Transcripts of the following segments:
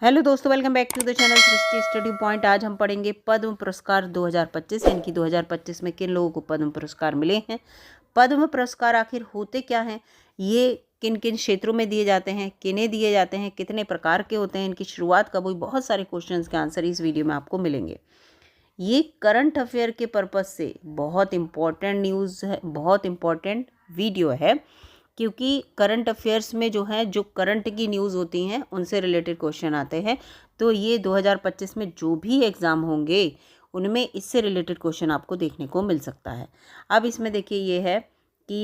Hello दोस्तों, welcome back to the channel Srishti study point. आज हम पढ़ेंगे पद्म पुरस्कार 2025 यानी कि 2025 में किन लोगों को पद्म पुरस्कार मिले हैं। पद्म पुरस्कार आखिर होते क्या हैं, ये किन किन क्षेत्रों में दिए जाते हैं, किन्हें दिए जाते हैं, कितने प्रकार के होते हैं, इनकी शुरुआत कब हुई, बहुत सारे क्वेश्चंस के आंसर इस वीडियो में आपको मिलेंगे। ये करंट अफेयर के पर्पज़ से बहुत इम्पॉर्टेंट न्यूज़ है, बहुत इम्पॉर्टेंट वीडियो है, क्योंकि करंट अफेयर्स में जो है, जो करंट की न्यूज़ होती हैं उनसे रिलेटेड क्वेश्चन आते हैं। तो ये 2025 में जो भी एग्ज़ाम होंगे उनमें इससे रिलेटेड क्वेश्चन आपको देखने को मिल सकता है। अब इसमें देखिए ये है कि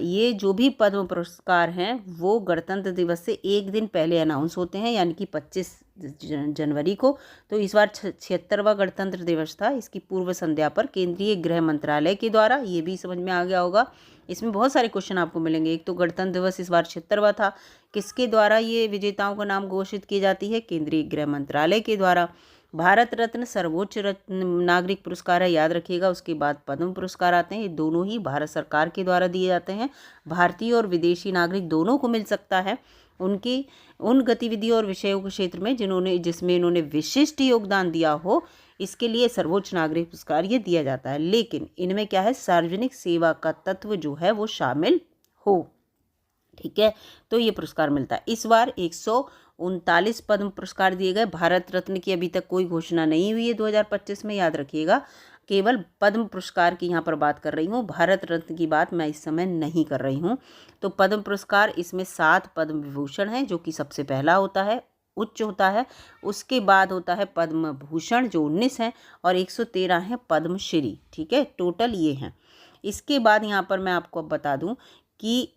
ये जो भी पद्म पुरस्कार हैं वो गणतंत्र दिवस से एक दिन पहले अनाउंस होते हैं, यानी कि 25 जनवरी को। तो इस बार 76वां गणतंत्र दिवस था। इसकी पूर्व संध्या पर केंद्रीय गृह मंत्रालय के द्वारा, ये भी समझ में आ गया होगा, इसमें बहुत सारे क्वेश्चन आपको मिलेंगे। एक तो गणतंत्र दिवस इस बार 76वां था, किसके द्वारा ये विजेताओं का नाम घोषित की जाती है? केंद्रीय गृह मंत्रालय के द्वारा। भारत रत्न सर्वोच्च नागरिक पुरस्कार है, याद रखिएगा। उसके बाद पद्म पुरस्कार आते हैं, ये दोनों ही भारत सरकार के द्वारा दिए जाते हैं। भारतीय और विदेशी नागरिक दोनों को मिल सकता है उनकी उन गतिविधियों और विषयों के क्षेत्र में जिसमें इन्होंने विशिष्ट योगदान दिया हो, इसके लिए सर्वोच्च नागरिक पुरस्कार ये दिया जाता है। लेकिन इनमें क्या है, सार्वजनिक सेवा का तत्व जो है वो शामिल हो, ठीक है, तो ये पुरस्कार मिलता है। इस बार 139 पद्म पुरस्कार दिए गए। भारत रत्न की अभी तक कोई घोषणा नहीं हुई है 2025 में, याद रखिएगा। केवल पद्म पुरस्कार की यहाँ पर बात कर रही हूँ, भारत रत्न की बात मैं इस समय नहीं कर रही हूँ। तो पद्म पुरस्कार, इसमें 7 पद्म विभूषण हैं, जो कि सबसे पहला होता है, उच्च होता है। उसके बाद होता है पद्म भूषण जो 19 हैं, और 113 हैं पद्मश्री, ठीक है, टोटल ये हैं। इसके बाद यहाँ पर मैं आपको अब बता दूँ कि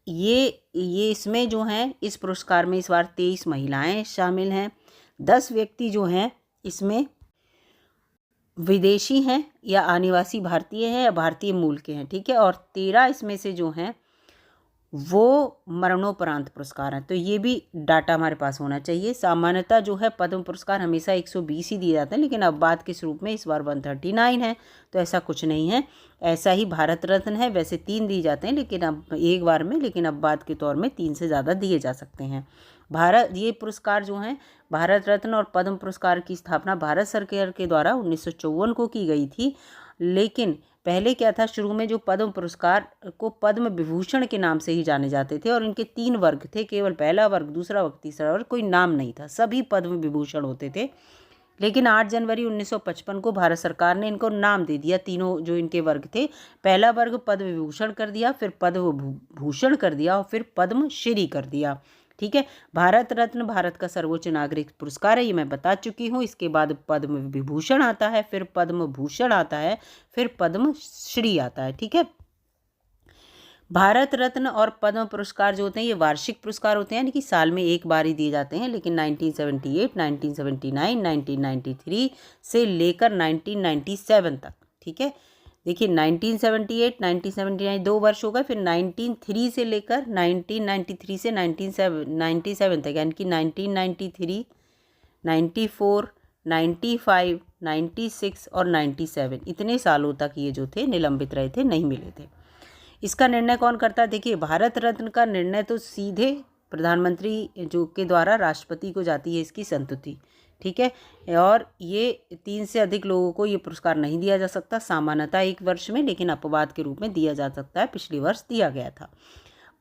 ये इसमें जो हैं, इस पुरस्कार में इस बार 23 महिलाएं शामिल हैं। 10 व्यक्ति जो हैं इसमें विदेशी हैं या आनिवासी भारतीय हैं या भारतीय मूल के हैं, ठीक है, और 13 इसमें से जो हैं वो मरणोपरांत पुरस्कार हैं। तो ये भी डाटा हमारे पास होना चाहिए। सामान्यतः जो है पद्म पुरस्कार हमेशा 120 ही दिए जाते हैं, लेकिन अब बात के स्वरूप में इस बार 139 है, तो ऐसा कुछ नहीं है। ऐसा ही भारत रत्न है, वैसे 3 दिए जाते हैं लेकिन अब एक बार में, लेकिन अब बात के तौर में 3 से ज़्यादा दिए जा सकते हैं। ये पुरस्कार जो हैं, भारत रत्न और पद्म पुरस्कार की स्थापना भारत सरकार के द्वारा 1954 को की गई थी। लेकिन पहले क्या था, शुरू में जो पद्म पुरस्कार को पद्म विभूषण के नाम से ही जाने जाते थे, और इनके 3 वर्ग थे, केवल पहला वर्ग, दूसरा वर्ग, तीसरा वर्ग, कोई नाम नहीं था, सभी पद्म विभूषण होते थे। लेकिन 8 जनवरी 1955 को भारत सरकार ने इनको नाम दे दिया, तीनों जो इनके वर्ग थे, पहला वर्ग पद्म विभूषण कर दिया, फिर पद्म भूषण कर दिया, और फिर पद्मश्री कर दिया, ठीक है। भारत रत्न भारत का सर्वोच्च नागरिक पुरस्कार है, ये मैं बता चुकी हूँ। इसके बाद पद्म विभूषण आता है, फिर पद्म भूषण आता है, फिर पद्मश्री आता है, ठीक है। भारत रत्न और पद्म पुरस्कार जो होते हैं ये वार्षिक पुरस्कार होते हैं, यानी कि साल में एक बार ही दिए जाते हैं। लेकिन 1978, 1979, 1993 से लेकर 1997 तक, ठीक है। देखिए 1978, 1979 2 वर्ष हो गए, फिर 1993 से लेकर 1993 से 1997 तक, यानी कि 1993, 94, 95, 96 और 97, इतने सालों तक ये जो थे निलंबित रहे थे, नहीं मिले थे। इसका निर्णय कौन करता है? देखिए, भारत रत्न का निर्णय तो सीधे प्रधानमंत्री जो के द्वारा राष्ट्रपति को जाती है इसकी संस्तुति, ठीक है। और ये 3 से अधिक लोगों को ये पुरस्कार नहीं दिया जा सकता, सामान्यतः एक वर्ष में, लेकिन अपवाद के रूप में दिया जा सकता है। पिछले वर्ष दिया गया था।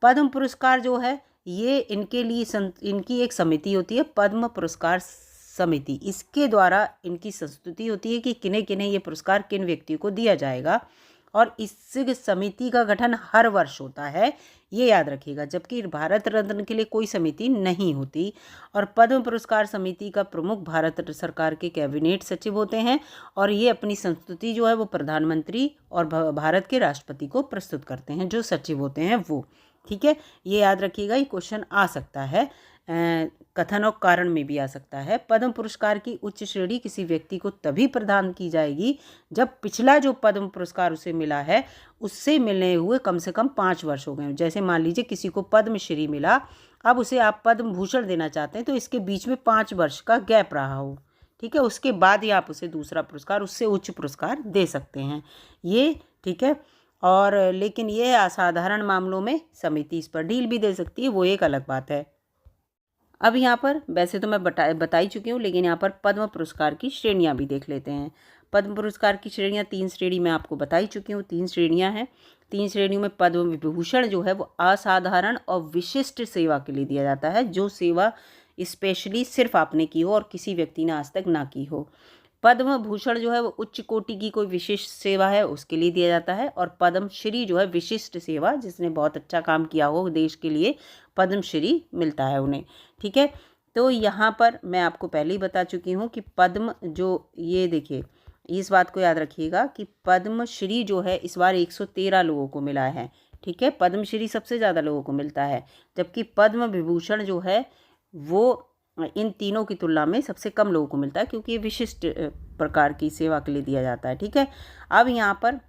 पद्म पुरस्कार जो है ये इनके लिए इनकी एक समिति होती है, पद्म पुरस्कार समिति। इसके द्वारा इनकी संस्तुति होती है कि किन्हें किन्हें ये पुरस्कार किन व्यक्तियों को दिया जाएगा, और इस समिति का गठन हर वर्ष होता है, ये याद रखिएगा। जबकि भारत रत्न के लिए कोई समिति नहीं होती। और पद्म पुरस्कार समिति का प्रमुख भारत सरकार के कैबिनेट सचिव होते हैं, और ये अपनी संस्तुति जो है वो प्रधानमंत्री और भारत के राष्ट्रपति को प्रस्तुत करते हैं, जो सचिव होते हैं वो, ठीक है। ये याद रखिएगा, ये क्वेश्चन आ सकता है, कथन और कारण में भी आ सकता है। पद्म पुरस्कार की उच्च श्रेणी किसी व्यक्ति को तभी प्रदान की जाएगी जब पिछला जो पद्म पुरस्कार उसे मिला है उससे मिलने हुए कम से कम 5 वर्ष हो गए। जैसे मान लीजिए किसी को पद्मश्री मिला, अब उसे आप पद्म भूषण देना चाहते हैं, तो इसके बीच में 5 वर्ष का गैप रहा हो, ठीक है, उसके बाद ही आप उसे दूसरा पुरस्कार, उससे उच्च पुरस्कार दे सकते हैं, ये ठीक है। और लेकिन ये असाधारण मामलों में समिति इस पर ढील भी दे सकती है, वो एक अलग बात है। अब यहाँ पर वैसे तो मैं बता ही चुकी हूँ, लेकिन यहाँ पर पद्म पुरस्कार की श्रेणियाँ भी देख लेते हैं। पद्म पुरस्कार की श्रेणियाँ 3 श्रेणी मैं आपको बता ही चुकी हूँ, 3 श्रेणियाँ हैं। 3 श्रेणियों में पद्म विभूषण जो है वो असाधारण और विशिष्ट सेवा के लिए दिया जाता है, जो सेवा स्पेशली सिर्फ आपने की हो और किसी व्यक्ति ने आज तक ना की हो। पद्म भूषण जो है वो उच्च कोटि की कोई विशिष्ट सेवा है उसके लिए दिया जाता है, और पद्म श्री जो है विशिष्ट सेवा, जिसने बहुत अच्छा काम किया हो देश के लिए, पद्म श्री मिलता है उन्हें। ठीक है, तो यहाँ पर मैं आपको पहले ही बता चुकी हूँ कि पद्म जो, ये देखिए इस बात को याद रखिएगा कि पद्म श्री जो है इस बार 113 लोगों को मिला है। ठीक है, पद्म श्री सबसे ज़्यादा लोगों को मिलता है, जबकि पद्म विभूषण जो है वो इन तीनों की तुलना में सबसे कम लोगों को मिलता है, क्योंकि ये विशिष्ट प्रकार की सेवा के लिए दिया जाता है। ठीक है, अब यहाँ पर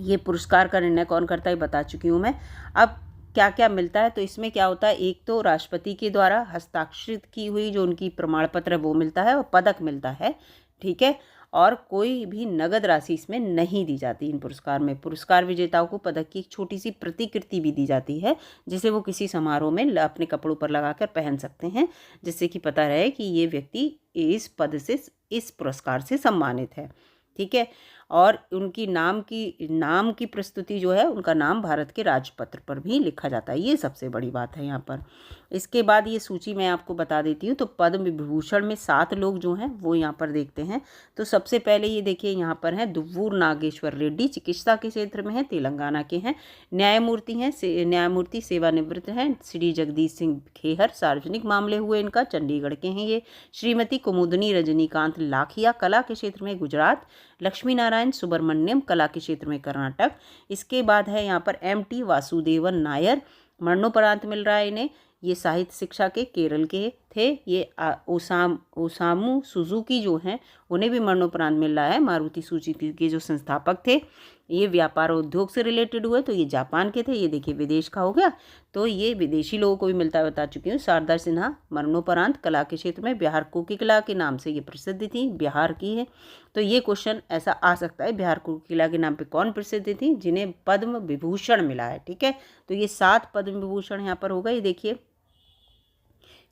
ये पुरस्कार का निर्णय कौन करता है बता चुकी हूँ मैं। अब क्या क्या मिलता है, तो इसमें क्या होता है, एक तो राष्ट्रपति के द्वारा हस्ताक्षरित की हुई जो उनकी प्रमाण पत्र है वो मिलता है, और पदक मिलता है। ठीक है, और कोई भी नगद राशि इसमें नहीं दी जाती इन पुरस्कार में। पुरस्कार विजेताओं को पदक की एक छोटी सी प्रतिकृति भी दी जाती है, जिसे वो किसी समारोह में अपने कपड़ों पर लगाकर पहन सकते हैं, जिससे कि पता रहे कि ये व्यक्ति इस पद से, इस पुरस्कार से सम्मानित है। ठीक है, और उनकी नाम की प्रस्तुति जो है, उनका नाम भारत के राजपत्र पर भी लिखा जाता है। ये सबसे बड़ी बात है यहाँ पर। इसके बाद ये सूची मैं आपको बता देती हूँ। तो पद्म विभूषण में 7 लोग जो हैं वो यहाँ पर देखते हैं। तो सबसे पहले ये देखिए यहाँ पर हैं दुव्वूर नागेश्वर रेड्डी, चिकित्सा के क्षेत्र में हैं, तेलंगाना के हैं। न्यायमूर्ति सेवानिवृत्त हैं श्री जगदीश सिंह खेहर, सार्वजनिक मामले हुए इनका, चंडीगढ़ के हैं ये। श्रीमती कुमुदनी रजनीकांत लाखिया, कला के क्षेत्र में गुजरात। लक्ष्मी नारायण सुब्रमण्यम, कला के क्षेत्र में कर्नाटक। इसके बाद है यहाँ पर MT वासुदेवन नायर, मरणोपरांत मिल रहा है इन्हें। ये साहित्य शिक्षा के केरल के थे। ये ओसामू सुजुकी जो हैं उन्हें भी मरणोपरांत मिल रहा है, मारुति सुजुकी के जो संस्थापक थे। ये व्यापार और उद्योग से रिलेटेड हुए, तो ये जापान के थे। ये देखिए विदेश का हो गया, तो ये विदेशी लोगों को भी मिलता है, बता चुकी हूँ। शारदा सिन्हा मरणोपरांत कला के क्षेत्र में बिहार कोकिला के नाम से ये प्रसिद्ध थी, बिहार की है। तो ये क्वेश्चन ऐसा आ सकता है, बिहार कोकिला के नाम पे कौन प्रसिद्ध थी, जिन्हें पद्म विभूषण मिला है। ठीक है, तो ये 7 पद्म विभूषण यहाँ पर होगा, ये देखिए,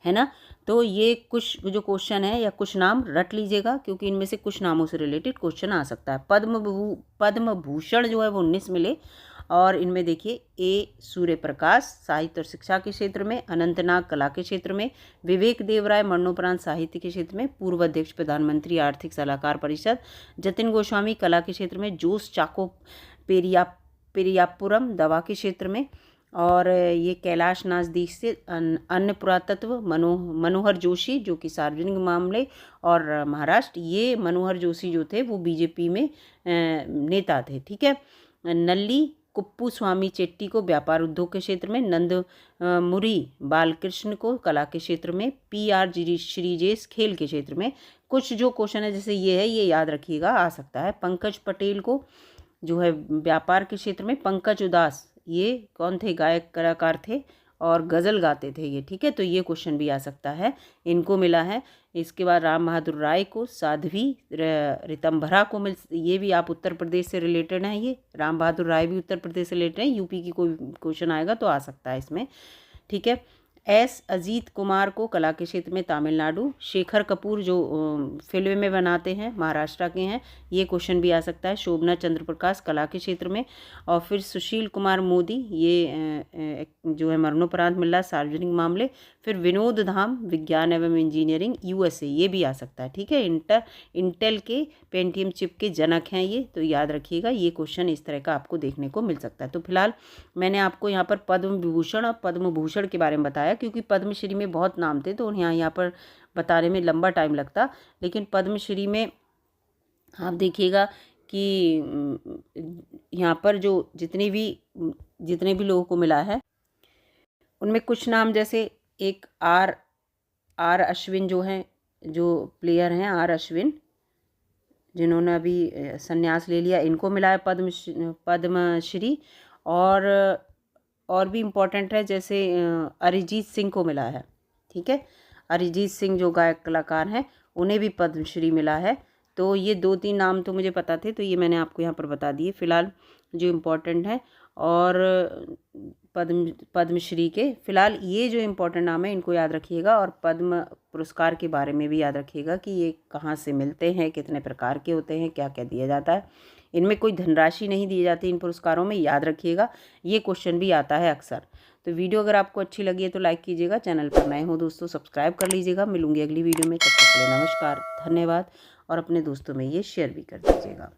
है ना। तो ये कुछ जो क्वेश्चन है या कुछ नाम रट लीजिएगा, क्योंकि इनमें से कुछ नामों से रिलेटेड क्वेश्चन आ सकता है। पद्म भूषण जो है वो 19 मिले, और इनमें देखिए A सूर्य प्रकाश साहित्य और शिक्षा के क्षेत्र में, अनंतनाग कला के क्षेत्र में, विवेक देवराय मरणोपरांत साहित्य के क्षेत्र में, पूर्व अध्यक्ष प्रधानमंत्री आर्थिक सलाहकार परिषद, जतिन गोस्वामी कला के क्षेत्र में, जोस चाको पेरियापुरम दवा के क्षेत्र में, और ये कैलाश नाजदीक से अन्य पुरातत्व, मनोहर जोशी जो कि सार्वजनिक मामले और महाराष्ट्र। ये मनोहर जोशी जो थे वो बीजेपी में नेता थे। ठीक है, नल्ली कुप्पू स्वामी चेट्टी को व्यापार उद्योग के क्षेत्र में, नंद मुरी बालकृष्ण को कला के क्षेत्र में, PR श्रीजेश खेल के क्षेत्र में। कुछ जो क्वेश्चन है जैसे ये है, ये याद रखिएगा, आ सकता है। पंकज पटेल को जो है व्यापार के क्षेत्र में, पंकज उदास ये कौन थे, गायक कलाकार थे और गज़ल गाते थे ये। ठीक है, तो ये क्वेश्चन भी आ सकता है, इनको मिला है। इसके बाद राम बहादुर राय को, साध्वी रितंभरा को ये भी आप उत्तर प्रदेश से रिलेटेड हैं। ये राम बहादुर राय भी उत्तर प्रदेश से रिलेटेड हैं, UP की कोई क्वेश्चन आएगा तो आ सकता है इसमें। ठीक है, S अजीत कुमार को कला के क्षेत्र में, तमिलनाडु। शेखर कपूर जो फिल्म में बनाते हैं, महाराष्ट्र के हैं, ये क्वेश्चन भी आ सकता है। शोभना चंद्र प्रकाश कला के क्षेत्र में, और फिर सुशील कुमार मोदी, ये जो है मरणोपरांत मिल रहा है, सार्वजनिक मामले। फिर विनोद धाम विज्ञान एवं इंजीनियरिंग USA, ये भी आ सकता है। ठीक है, इंटेल के पेंटियम चिप के जनक हैं ये, तो याद रखिएगा, ये क्वेश्चन इस तरह का आपको देखने को मिल सकता है। तो फिलहाल मैंने आपको यहाँ पर पद्म विभूषण और पद्म भूषण के बारे में बताया, क्योंकि पद्मश्री में बहुत नाम थे तो यहाँ पर बताने में लंबा टाइम लगता। लेकिन पद्मश्री में आप देखिएगा कि यहाँ पर जो जितने भी लोगों को मिला है, उनमें कुछ नाम जैसे एक आर अश्विन जो हैं, जो प्लेयर हैं R अश्विन, जिन्होंने अभी संन्यास ले लिया, इनको मिला है पद्मश्री। और भी इम्पोर्टेंट है, जैसे अरिजीत सिंह को मिला है। ठीक है, अरिजीत सिंह जो गायक कलाकार हैं, उन्हें भी पद्मश्री मिला है। तो ये 2-3 नाम तो मुझे पता थे, तो ये मैंने आपको यहाँ पर बता दिए फिलहाल जो इम्पोर्टेंट है। और पद्मश्री के। फिलहाल ये जो इम्पोर्टेंट नाम है इनको याद रखिएगा, और पद्म पुरस्कार के बारे में भी याद रखिएगा कि ये कहाँ से मिलते हैं, कितने प्रकार के होते हैं, क्या क्या दिया जाता है। इनमें कोई धनराशि नहीं दी जाती इन पुरस्कारों में, याद रखिएगा, ये क्वेश्चन भी आता है अक्सर। तो वीडियो अगर आपको अच्छी लगी है तो लाइक कीजिएगा, चैनल पर नए हो दोस्तों सब्सक्राइब कर लीजिएगा। मिलूंगी अगली वीडियो में, तब तक के लिए नमस्कार, धन्यवाद, और अपने दोस्तों में ये शेयर भी कर दीजिएगा।